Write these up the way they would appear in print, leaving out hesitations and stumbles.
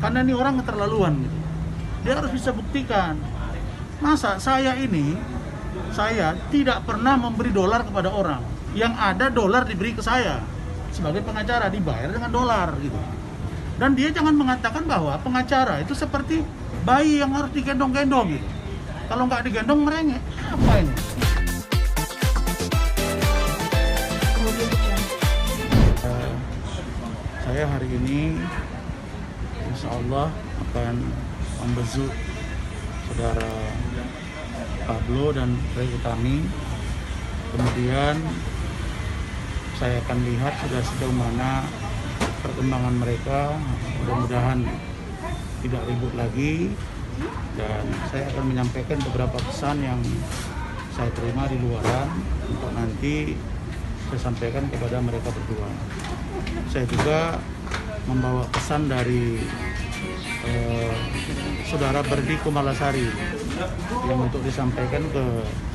karena ini orang keterlaluan gitu. Dia harus bisa buktikan. Masa saya tidak pernah memberi dolar kepada orang, yang ada dolar diberi ke saya sebagai pengacara, dibayar dengan dolar gitu. Dan dia jangan mengatakan bahwa pengacara itu seperti bayi yang harus digendong-gendong gitu. Kalau nggak digendong merengek, apa ini? Saya hari ini insya Allah akan membesuk saudara Pablo dan Ray Utami. Kemudian saya akan lihat sudah sejauh mana perkembangan mereka. Mudah-mudahan tidak ribut lagi, dan saya akan menyampaikan beberapa pesan yang saya terima di luaran untuk nanti saya sampaikan kepada mereka berdua. Saya juga membawa pesan dari saudara Berdi Kumalasari yang untuk disampaikan ke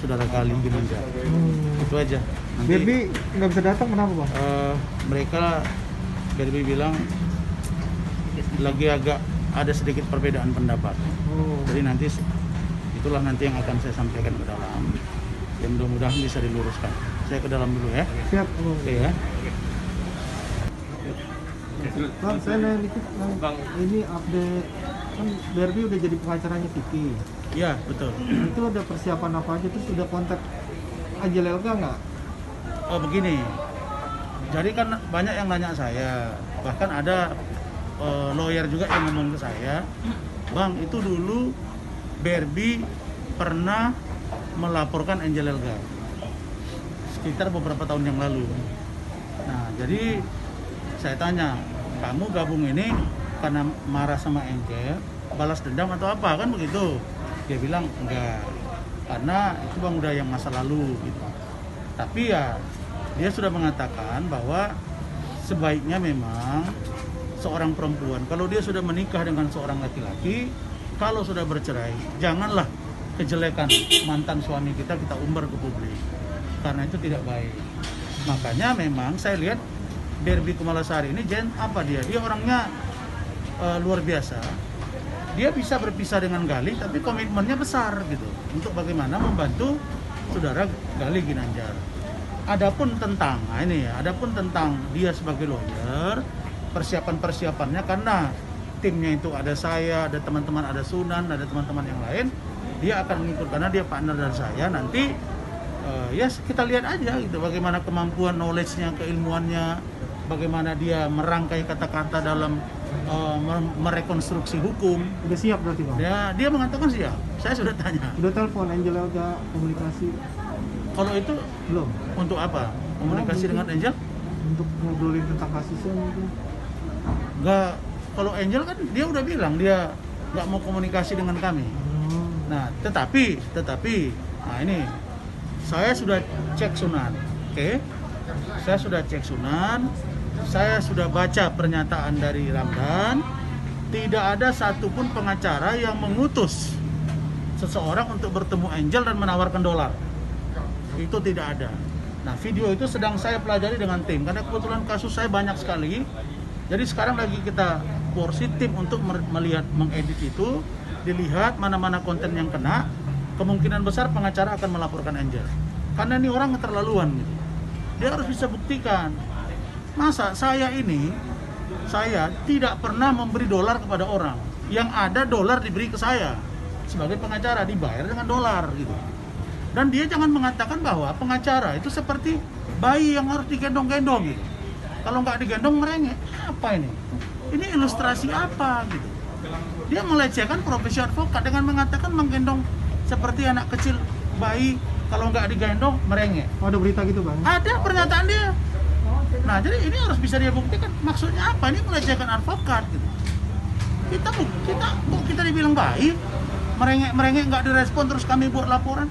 saudara Gali Ginanjar. Itu aja. Nanti, Berdi nggak bisa datang, kenapa Bang? Berdi bilang lagi agak ada sedikit perbedaan pendapat. Jadi nanti itulah nanti yang akan saya sampaikan ke dalam. Ya mudah-mudahan bisa diluruskan. Saya ke dalam dulu ya. Siap. Oke ya. Bang, saya nanya dikit, Bang. Ini update kan Berdi udah jadi pengacaranya Vicky. Iya, betul. Itu ada persiapan apa aja, terus udah kontak Angel Elga nggak? Oh begini. Jadi kan banyak yang nanya saya, bahkan ada lawyer juga yang ngomong ke saya, Bang, itu dulu Berbi pernah melaporkan Angel Elga sekitar beberapa tahun yang lalu. Nah, jadi saya tanya, kamu gabung ini karena marah sama Angel, balas dendam atau apa, kan begitu? Dia bilang enggak, karena itu Bang udah yang masa lalu gitu. Tapi ya dia sudah mengatakan bahwa sebaiknya memang seorang perempuan, kalau dia sudah menikah dengan seorang laki-laki, kalau sudah bercerai, janganlah kejelekan mantan suami kita umbar ke publik, karena itu tidak baik. Makanya memang saya lihat Berdi Kumalasari ini dia orangnya luar biasa. Dia bisa berpisah dengan Gali, tapi komitmennya besar gitu untuk bagaimana membantu saudara Gali Ginanjar. Adapun tentang dia sebagai lawyer, persiapannya karena timnya itu ada saya, ada teman-teman, ada Sunan, ada teman-teman yang lain, dia akan mengikut karena dia partner dari saya. Nanti ya kita lihat aja gitu bagaimana kemampuan knowledge-nya, keilmuannya, bagaimana dia merangkai kata-kata dalam merekonstruksi hukum. Udah siap berarti Bang? Dia mengatakan siap. Saya sudah tanya. Udah telepon Angel Elga, komunikasi? Kalau itu Belum. untuk apa? Komunikasi dengan Angel? Untuk ngobrolin tentang kasusnya mungkin? Enggak. Kalau Angel kan dia udah bilang dia nggak mau komunikasi dengan kami. Nah, tetapi, nah ini saya sudah cek Sunan, oke? Saya sudah cek Sunan, saya sudah baca pernyataan dari Ramdan. Tidak ada satupun pengacara yang mengutus seseorang untuk bertemu Angel dan menawarkan dolar. Itu tidak ada. Nah, video itu sedang saya pelajari dengan tim, karena kebetulan kasus saya banyak sekali. Jadi sekarang lagi kita porsi tim untuk melihat, mengedit itu, dilihat mana-mana konten yang kena. Kemungkinan besar pengacara akan melaporkan Angel, karena ini orang keterlaluan gitu. Dia harus bisa buktikan. Masa saya tidak pernah memberi dolar kepada orang, yang ada dolar diberi ke saya sebagai pengacara, dibayar dengan dolar gitu. Dan dia jangan mengatakan bahwa pengacara itu seperti bayi yang harus digendong-gendong gitu. Kalau nggak digendong merengek, apa ini? Ini ilustrasi apa gitu? Dia melecehkan profesi advokat dengan mengatakan menggendong seperti anak kecil, bayi, kalau nggak digendong merengek. Oh, ada berita gitu Bang? Ada pernyataan dia. Nah, jadi ini harus bisa dia buktikan maksudnya apa, ini melecehkan advokat gitu. Kita dibilang baik, merengek nggak direspon, terus kami buat laporan.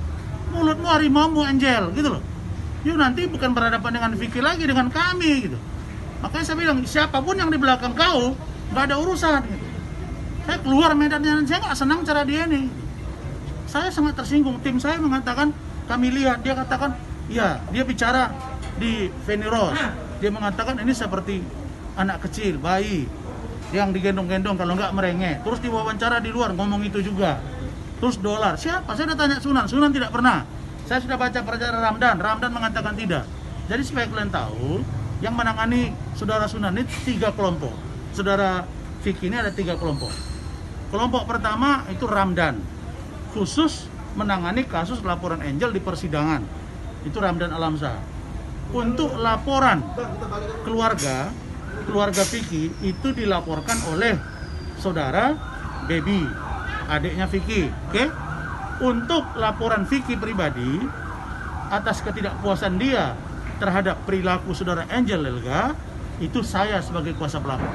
Mulutmu harimau Angel gitu loh. Yuk nanti bukan berhadapan dengan Vicky lagi, dengan kami gitu. Makanya saya bilang siapapun yang di belakang kau nggak ada urusan gitu. Saya keluar medannya, saya nggak senang cara dia nih. Saya sangat tersinggung. Tim saya mengatakan, kami lihat, dia katakan, ya dia bicara di Feni Rose. Dia mengatakan ini seperti anak kecil, bayi. yang digendong-gendong, kalau nggak merengek. Terus diwawancara di luar ngomong itu juga. Terus dolar, siapa? Saya udah tanya Sunan tidak pernah. Saya sudah baca perjalanan Ramdan mengatakan tidak. Jadi supaya kalian tahu, yang menangani saudara Sunan ini 3 kelompok. Saudara Vicky ini ada 3 kelompok. Kelompok pertama itu Ramdan, khusus menangani kasus laporan Angel di persidangan. Itu Ramdan Alamsyah. Untuk laporan keluarga Vicky itu dilaporkan oleh saudara Baby, adiknya Vicky. Oke? Untuk laporan Vicky pribadi atas ketidakpuasan dia terhadap perilaku saudara Angel Lelga, itu saya sebagai kuasa pelapor.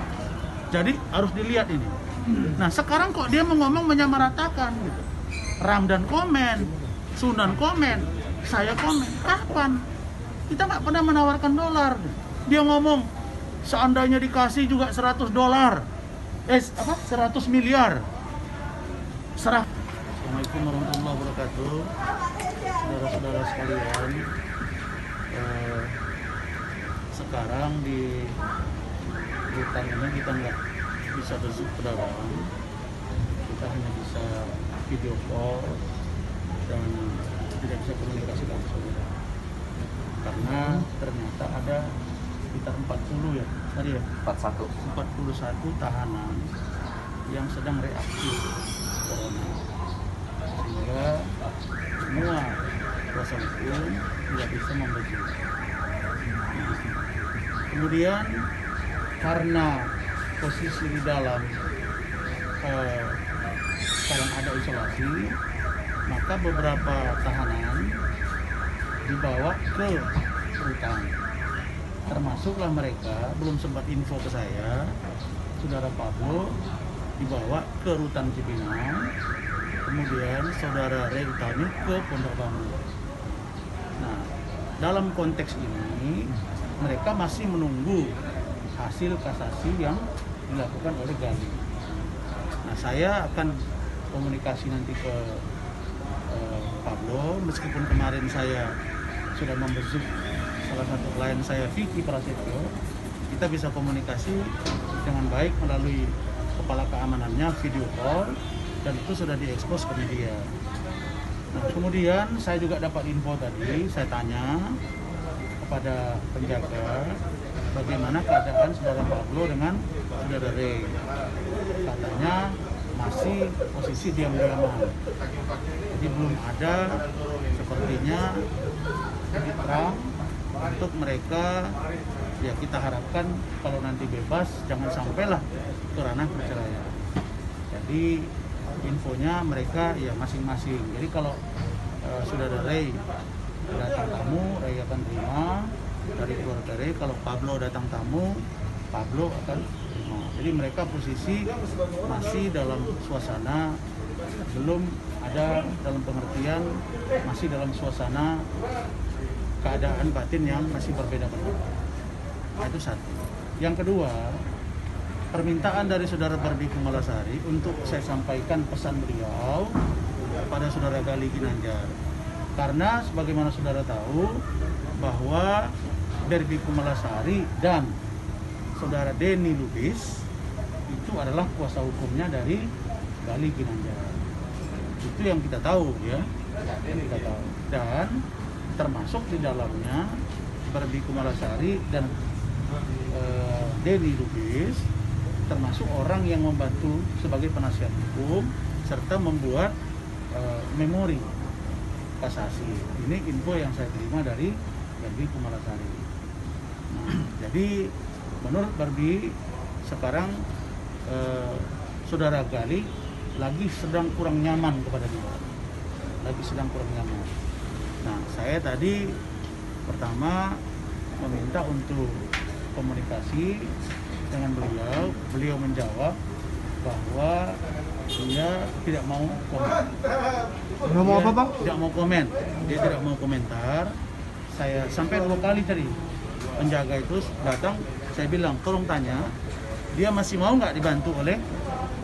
Jadi harus dilihat ini. Nah, sekarang kok dia ngomong menyamaratakan gitu. Ramdan komen, Sunan komen, saya komen. Kapan? Kita nggak pernah menawarkan dolar. Dia ngomong seandainya dikasih juga 100 dolar. 100 miliar. Serah. Assalamualaikum warahmatullahi wabarakatuh. Saudara-saudara sekalian, sekarang di hutan ini kita nggak bisa berseberangan, kita hanya bisa video call dan tidak bisa komunikasi langsung karena ternyata ada sekitar 40 ya tadi ya 41 tahanan yang sedang reaktif corona, sehingga semua kuasa hukum tidak bisa membagi. Kemudian karena posisi di dalam sekarang ada isolasi, maka beberapa tahanan dibawa ke rutan. Termasuklah mereka, belum sempat info ke saya, saudara Pablo dibawa ke rutan Cipinang, kemudian saudara Ray Utami ke Pondok Bambu. Nah, dalam konteks ini mereka masih menunggu hasil kasasi yang dilakukan oleh Gali. Nah, saya akan komunikasi nanti ke Pablo, meskipun kemarin saya sudah membesuk salah satu klien saya, Vicky Prasetyo. Kita bisa komunikasi dengan baik melalui kepala keamanannya, video call, dan itu sudah diekspos ke media. Nah, kemudian saya juga dapat info tadi, saya tanya kepada penjaga bagaimana keadaan saudara Pablo dengan saudara Ray. Katanya masih posisi diam-diaman, jadi belum ada sepertinya titik terang untuk mereka. Ya, kita harapkan kalau nanti bebas jangan sampailah ke ranah perceraian. Jadi infonya mereka ya masing-masing. Jadi kalau saudara Ray datang tamu, Ray akan terima dari keluarga Ray. Kalau Pablo datang tamu, Pablo akan terima. Jadi mereka posisi masih dalam suasana, belum ada dalam pengertian masih dalam suasana keadaan batin yang masih berbeda-beda. Nah, itu satu. Yang kedua, permintaan dari saudara Barbie Kumalasari untuk saya sampaikan pesan beliau kepada saudara Gali Ginanjar. Karena sebagaimana saudara tahu bahwa Barbie Kumalasari dan saudara Denny Lubis itu adalah kuasa hukumnya dari Gali Ginanjar. Itu yang kita tahu ya. Kita tahu. Dan termasuk di dalamnya Barbie Kumalasari dan Denny Lubis termasuk orang yang membantu sebagai penasihat hukum serta membuat memori kasasi. Ini info yang saya terima dari Barbie Kumalasari. Nah, jadi menurut Barbie sekarang saudara Gali lagi sedang kurang nyaman kepada dia, lagi sedang kurang nyaman. Nah, saya tadi pertama meminta untuk komunikasi dengan beliau. Beliau menjawab bahwa dia tidak mau komen. Nggak mau apa, Bang? Tidak mau komen. Dia tidak mau komentar. Saya sampai 2 kali tadi penjaga itu datang, saya bilang tolong tanya dia masih mau nggak dibantu oleh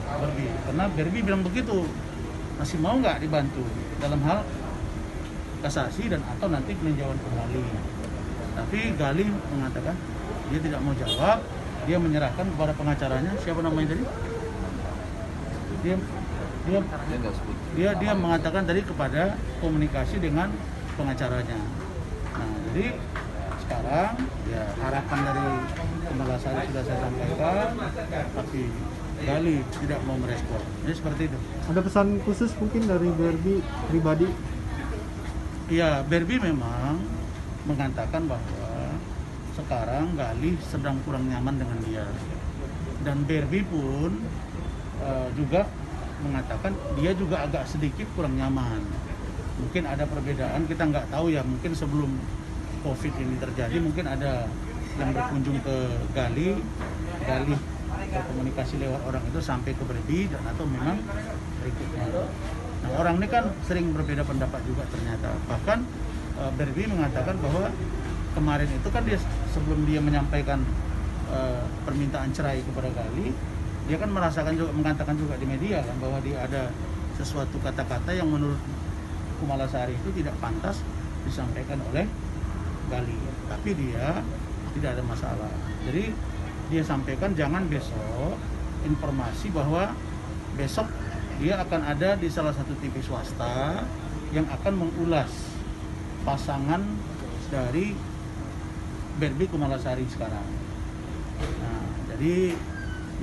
Barbie, karena Barbie bilang begitu, masih mau nggak dibantu dalam hal kasasi dan atau nanti peninjauan kembali. Tapi Gali mengatakan dia tidak mau jawab dia menyerahkan kepada pengacaranya, siapa namanya tadi? Dia dia dia mengatakan tadi kepada komunikasi dengan pengacaranya. Nah, jadi sekarang ya harapan dari Kumalasari sudah saya sampaikan, tapi Gali tidak mau merespon. Jadi seperti itu. Ada pesan khusus mungkin dari Barbie pribadi? Ya, Barbie memang mengatakan bahwa sekarang Gali sedang kurang nyaman dengan dia. Dan Barbie pun juga mengatakan dia juga agak sedikit kurang nyaman. Mungkin ada perbedaan, kita nggak tahu ya, mungkin sebelum COVID ini terjadi mungkin ada yang berkunjung ke Gali berkomunikasi lewat orang itu sampai ke Barbie dan atau memang berikutnya. Nah, orang ini kan sering berbeda pendapat juga ternyata. Bahkan Barbie mengatakan bahwa kemarin itu kan dia sebelum dia menyampaikan permintaan cerai kepada Gali, dia kan merasakan juga, mengatakan juga di media kan bahwa dia ada sesuatu kata-kata yang menurut Kumalasari itu tidak pantas disampaikan oleh Gali. Tapi dia tidak ada masalah. Jadi dia sampaikan jangan besok informasi bahwa besok dia akan ada di salah satu TV swasta yang akan mengulas pasangan dari Barbie Kumalasari sekarang. Nah, jadi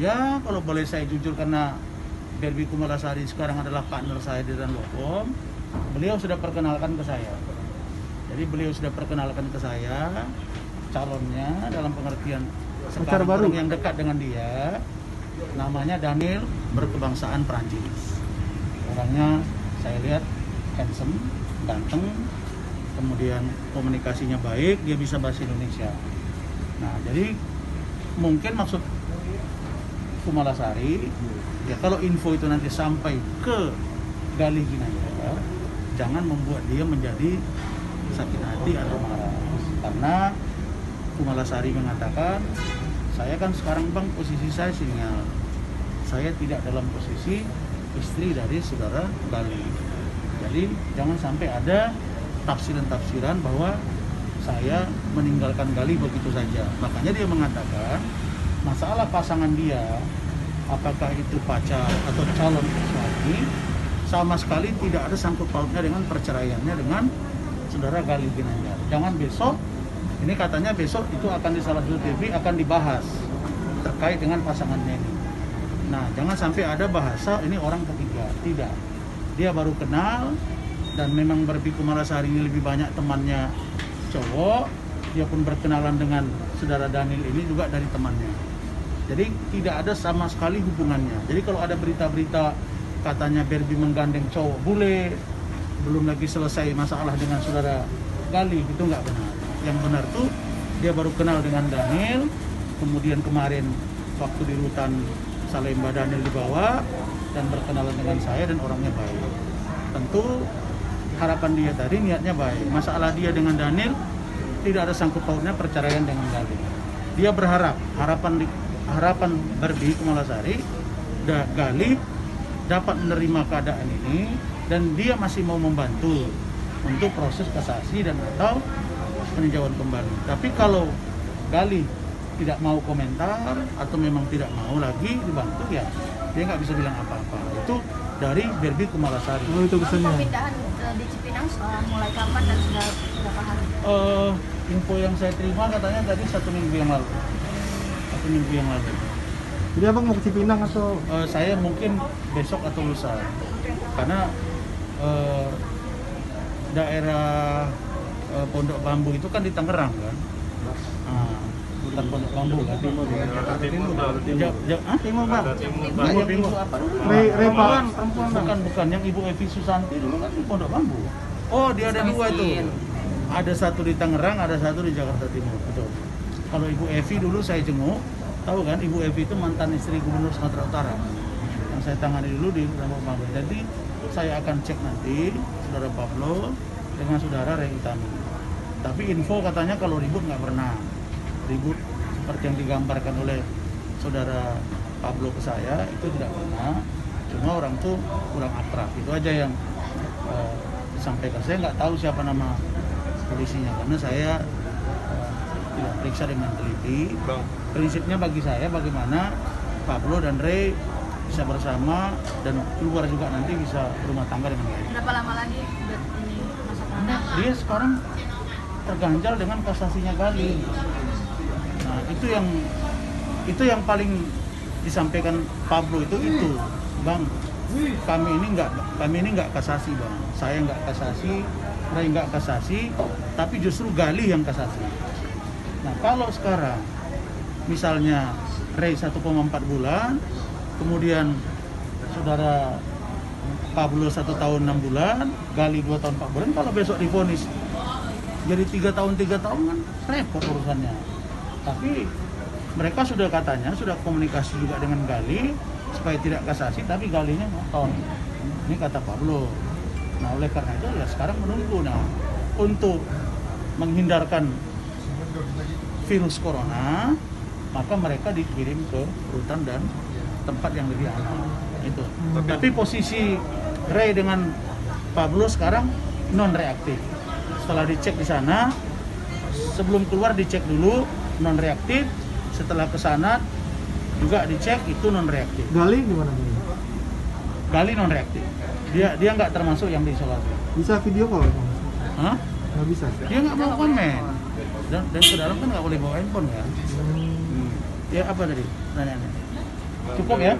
ya kalau boleh saya jujur, karena Barbie Kumalasari sekarang adalah partner saya di Ranlokom, beliau sudah perkenalkan ke saya. Jadi beliau sudah perkenalkan ke saya calonnya dalam pengertian sekarang orang yang dekat dengan dia, namanya Daniel, berkebangsaan Prancis. Orangnya saya lihat handsome, ganteng, kemudian komunikasinya baik, dia bisa bahasa Indonesia. Nah, jadi mungkin maksud Kumalasari, ya kalau info itu nanti sampai ke Gali Ginanjar, jangan membuat dia menjadi sakit hati atau marah. Karena Kumalasari mengatakan, saya kan sekarang bang posisi saya single, saya tidak dalam posisi istri dari saudara Gali. Jadi jangan sampai ada tafsiran-tafsiran bahwa saya meninggalkan Gali begitu saja. Makanya dia mengatakan masalah pasangan dia, apakah itu pacar atau calon suami, sama sekali tidak ada sangkut pautnya dengan perceraiannya dengan saudara Gali Ginanjar. Jangan besok, ini katanya besok itu akan di salah satu TV akan dibahas terkait dengan pasangannya ini. Nah, jangan sampai ada bahasa ini orang ketiga. Tidak. Dia baru kenal dan memang Barbie Kumalasari ini lebih banyak temannya cowok. Dia pun berkenalan dengan saudara Daniel ini juga dari temannya. Jadi tidak ada sama sekali hubungannya. Jadi kalau ada berita-berita katanya Barbie menggandeng cowok bule, belum lagi selesai masalah dengan saudara Gali, itu nggak benar. Yang benar tuh dia baru kenal dengan Daniel, kemudian kemarin waktu di rutan Salemba Daniel dibawa dan berkenalan dengan saya dan orangnya baik. Tentu harapan dia tadi niatnya baik. Masalah dia dengan Daniel tidak ada sangkut pautnya perceraian dengan Gali. Dia berharap harapan Barbie Kumalasari Gali dapat menerima keadaan ini dan dia masih mau membantu untuk proses kasasi dan atau peninjauan kembali. Tapi kalau Gali tidak mau komentar atau memang tidak mau lagi dibantu, ya dia nggak bisa bilang apa-apa. Itu dari Barbie Kumalasari. Oh, itu pesannya. Pemindahan di Cipinang mulai kapan dan sudah berapa hari? Info yang saya terima katanya tadi 1 minggu yang lalu. 1 minggu yang lalu. Jadi abang mau ke Cipinang atau? Saya mungkin besok atau lusa. Karena daerah Pondok Bambu itu kan di Tangerang kan. Hutan Pondok Bambu kan. Timur bang. Timur apa dulu? Perempuan. Bukan yang Ibu Evi Susanti dulu kan di Pondok Bambu. Oh, dia ada 2 itu. Ada 1 di Tangerang, ada 1 di Jakarta Timur. Betul. Kalau Ibu Evi dulu saya jenguk, tahu kan Ibu Evi itu mantan istri Gubernur Sumatera Utara. Yang saya tangani dulu di Pondok Bambu. Jadi saya akan cek nanti saudara Pablo dengan saudara Ray Utami. Tapi info katanya kalau ribut nggak pernah. Ribut seperti yang digambarkan oleh saudara Pablo ke saya itu tidak pernah. Cuma orang tuh kurang akrab. Itu aja yang disampaikan. Saya nggak tahu siapa nama polisinya karena saya tidak periksa dengan teliti. Bang, prinsipnya bagi saya bagaimana Pablo dan Ray bisa bersama dan keluar juga nanti bisa rumah tangga dengan baik. Berapa lama lagi udah ini masa tahanan? Dia sekarang terganjal dengan kasasinya Gali. Nah, itu yang paling disampaikan Pablo itu, Bang. Kami ini nggak kasasi, Bang. Saya nggak kasasi, Ray nggak kasasi, tapi justru Gali yang kasasi. Nah, kalau sekarang misalnya Ray 1,4 bulan, kemudian saudara Pablo 1 tahun 6 bulan, Gali 2 tahun 4 bulan, kalau besok divonis jadi 3 tahun kan repot urusannya. Tapi mereka sudah komunikasi juga dengan Gali supaya tidak kasasi, tapi Galinya ngotot. Ini kata Pablo. Nah, oleh karena itu ya sekarang menunggu. Nah, untuk menghindarkan virus corona, maka mereka dikirim ke rutan dan tempat yang lebih aman. Itu. Tapi posisi Ray dengan Pablo sekarang non reaktif. Setelah dicek di sana, sebelum keluar dicek dulu non reaktif. Setelah ke sana juga dicek itu non reaktif. Gali gimana nih? Gali non reaktif. Dia nggak termasuk yang diisolasi. Bisa video call? Hah? Nggak bisa. Dia nggak mau komen. Dan ke dalam kan nggak boleh bawa handphone kan. Ya apa tadi? Nanya. Cukup ya?